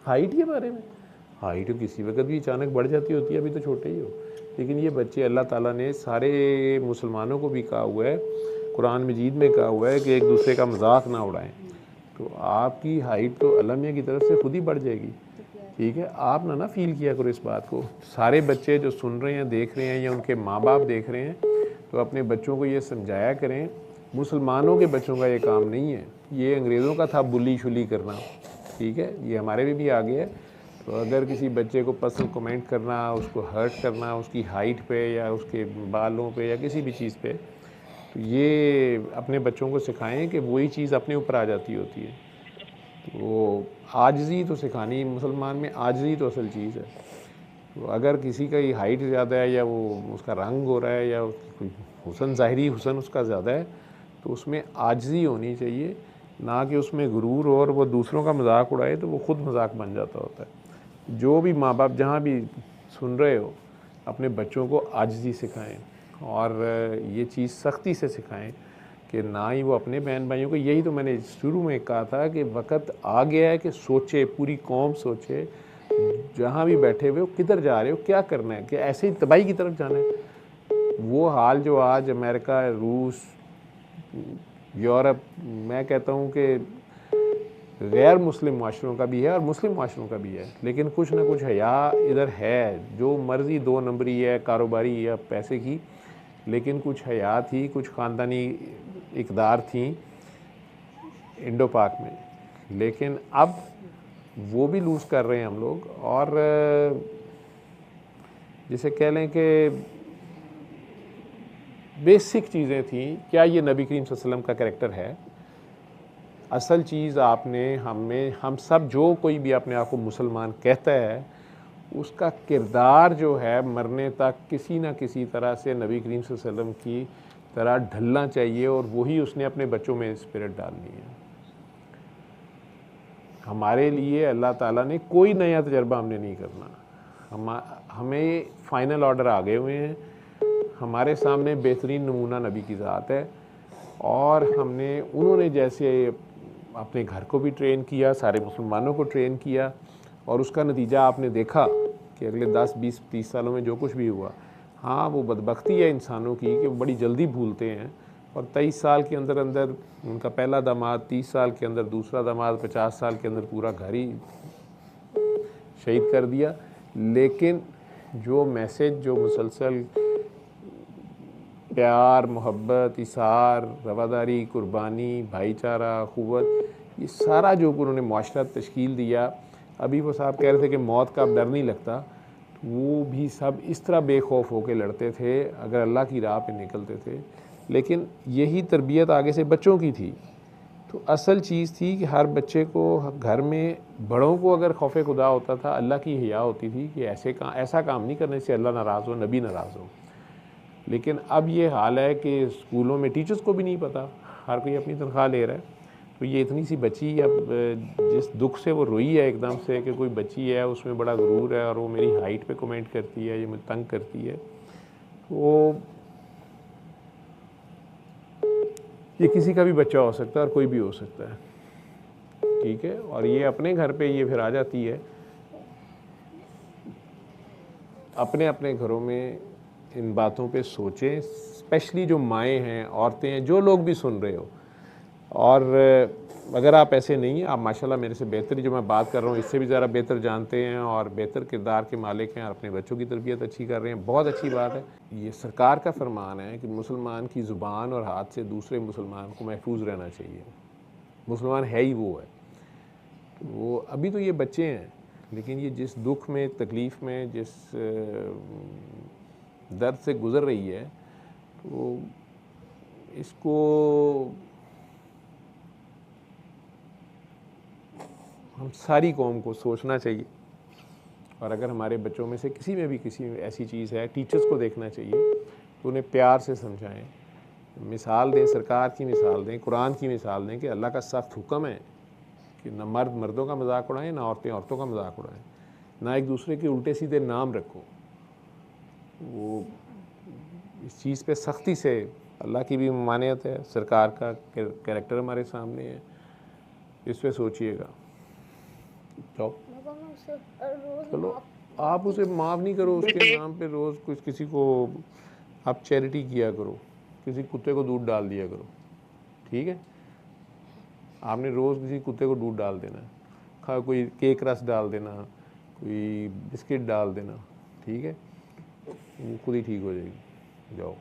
Height के बारे में, हाइट तो किसी वक्त भी अचानक बढ़ जाती होती है, अभी तो छोटे ही हो। लेकिन ये बच्चे, अल्लाह ताला ने सारे मुसलमानों को भी कहा हुआ है, कुरान मजीद में कहा हुआ है कि एक दूसरे का मजाक ना उड़ाएं। तो आपकी हाइट तो अल्लाह मियां की तरफ से खुद ही बढ़ जाएगी। ठीक है, आप ना फील किया करो इस बात को। सारे बच्चे जो सुन रहे हैं, देख रहे हैं, या उनके माँ बाप देख रहे हैं, तो अपने बच्चों को ये समझाया करें, मुसलमानों के बच्चों का ये काम नहीं है, ये अंग्रेज़ों का था बुली शुली करना। ठीक है, ये हमारे में भी आ गया है। तो अगर किसी बच्चे को पर्सनल कमेंट करना, उसको हर्ट करना उसकी हाइट पे या उसके बालों पे या किसी भी चीज़ पे, तो ये अपने बच्चों को सिखाएं कि वही चीज़ अपने ऊपर आ जाती होती है। तो आजिज़ी तो सिखानी, मुसलमान में आजिज़ी तो असल चीज़ है। तो अगर किसी का हाइट ज़्यादा है, या वो उसका रंग हो रहा है, या कोई हुसन, ज़ाहिरी हुसन उसका ज़्यादा है, तो उसमें आजिज़ी होनी चाहिए, ना कि उसमें गुरूर हो और वो दूसरों का मजाक उड़ाए तो वो खुद मजाक बन जाता होता है। जो भी माँ बाप जहाँ भी सुन रहे हो, अपने बच्चों को आजिज़ी सिखाएं, और ये चीज़ सख्ती से सिखाएं कि ना ही वो अपने बहन भाइयों को। यही तो मैंने शुरू में कहा था कि वक्त आ गया है कि सोचे, पूरी कौम सोचे, जहाँ भी बैठे हुए हो किधर जा रहे हो, क्या करना है, कि ऐसे ही तबाही की तरफ जाना है। वो हाल जो आज अमेरिका, रूस, यूरोप, मैं कहता हूँ कि गैर मुस्लिम माशरों का भी है और मुस्लिम माशरों का भी है, लेकिन कुछ ना कुछ हया इधर है। जो मर्ज़ी दो नंबरी है, कारोबारी या पैसे की, लेकिन कुछ हया थी, कुछ ख़ानदानी इक़दार थी इंडो पाक में। लेकिन अब वो भी लूज़ कर रहे हैं हम लोग। और जिसे कह लें कि बेसिक चीज़ें थी, क्या ये नबी करीम सल्लल्लाहु अलैहि वसल्लम का कैरेक्टर है? असल चीज़ आपने हम सब, जो कोई भी अपने आप को मुसलमान कहता है, उसका किरदार जो है मरने तक किसी न किसी तरह से नबी करीम सल्लल्लाहु अलैहि वसल्लम की तरह ढलना चाहिए, और वही उसने अपने बच्चों में स्पिरिट डालनी है। हमारे लिए अल्लाह ताला ने कोई नया तजर्बा हमने नहीं करना। हमें फ़ाइनल ऑर्डर आ गए हुए हैं, हमारे सामने बेहतरीन नमूना नबी की ज़ात है, और उन्होंने जैसे अपने घर को भी ट्रेन किया, सारे मुसलमानों को ट्रेन किया, और उसका नतीजा आपने देखा कि अगले 10, 20, 30 सालों में जो कुछ भी हुआ। हाँ, वो बदबख्ती है इंसानों की कि वो बड़ी जल्दी भूलते हैं, और 23 साल के अंदर अंदर उनका पहला दामाद, 30 साल के अंदर दूसरा दामाद, 50 साल के अंदर पूरा घर ही शहीद कर दिया। लेकिन जो मैसेज, जो मुसलसल प्यार, मोहब्बत, इसार, रवादारी, कुर्बानी, भाईचारा, ख़ुव्वत, ये सारा जो उन्होंने माशरा तश्कील दिया। अभी वो साहब कह रहे थे कि मौत का अब डर नहीं लगता, वो भी सब इस तरह बेखौफ होकर लड़ते थे अगर अल्लाह की राह पे निकलते थे। लेकिन यही तरबियत आगे से बच्चों की थी। तो असल चीज़ थी कि हर बच्चे को घर में, बड़ों को अगर खौफ खुदा होता था, अल्लाह की हिया होती थी कि ऐसा काम नहीं करने से अल्लाह नाराज़ हो, नबी नाराज़ हो। लेकिन अब ये हाल है कि स्कूलों में टीचर्स को भी नहीं पता, हर कोई अपनी तनख्वाह ले रहा है। तो ये इतनी सी बच्ची, अब जिस दुख से वो रोई है एकदम से कि कोई बच्ची है, उसमें बड़ा गुरूर है और वो मेरी हाइट पे कमेंट करती है, ये मुझे तंग करती है, तो ये किसी का भी बच्चा हो सकता है और कोई भी हो सकता है। ठीक है, और ये अपने घर पे ये फिर आ जाती है। अपने अपने घरों में इन बातों पे सोचें, स्पेशली जो माएँ हैं, औरतें हैं, जो लोग भी सुन रहे हो। और अगर आप ऐसे नहीं हैं, आप माशाल्लाह मेरे से बेहतर, जो मैं बात कर रहा हूँ इससे भी ज़्यादा बेहतर जानते हैं और बेहतर किरदार के मालिक हैं और अपने बच्चों की तरबियत अच्छी कर रहे हैं, बहुत अच्छी बात है। ये सरकार का फरमान है कि मुसलमान की ज़ुबान और हाथ से दूसरे मुसलमान को महफूज रहना चाहिए। मुसलमान है ही वो है। वो अभी तो ये बच्चे हैं, लेकिन ये जिस दुख में, तकलीफ़ में, जिस दर्द से गुज़र रही है, तो इसको हम सारी कौम को सोचना चाहिए। और अगर हमारे बच्चों में से किसी में भी किसी में ऐसी चीज़ है, टीचर्स को देखना चाहिए, तो उन्हें प्यार से समझाएं, मिसाल दें, सरकार की मिसाल दें, कुरान की मिसाल दें कि अल्लाह का सख्त हुक्म है कि ना मर्द मर्दों का मजाक उड़ाएं, ना औरतें औरतों का मजाक उड़ाएं, ना एक दूसरे के उल्टे सीधे नाम रखो। वो इस चीज़ पे सख्ती से, अल्लाह की भी मानियत है, सरकार का कैरेक्टर हमारे सामने है, इस पर सोचिएगा। जाओ। मैं उसे रोज चलो आप उसे माफ़ नहीं करो, उसके नाम पे रोज़ कुछ किसी को आप चैरिटी किया करो, किसी कुत्ते को दूध डाल दिया करो, ठीक है। आपने रोज़ किसी कुत्ते को दूध डाल देना, खा कोई केक रस डाल देना, कोई बिस्किट डाल देना, ठीक है, वो खुद ही ठीक हो जाएगी। जाओ।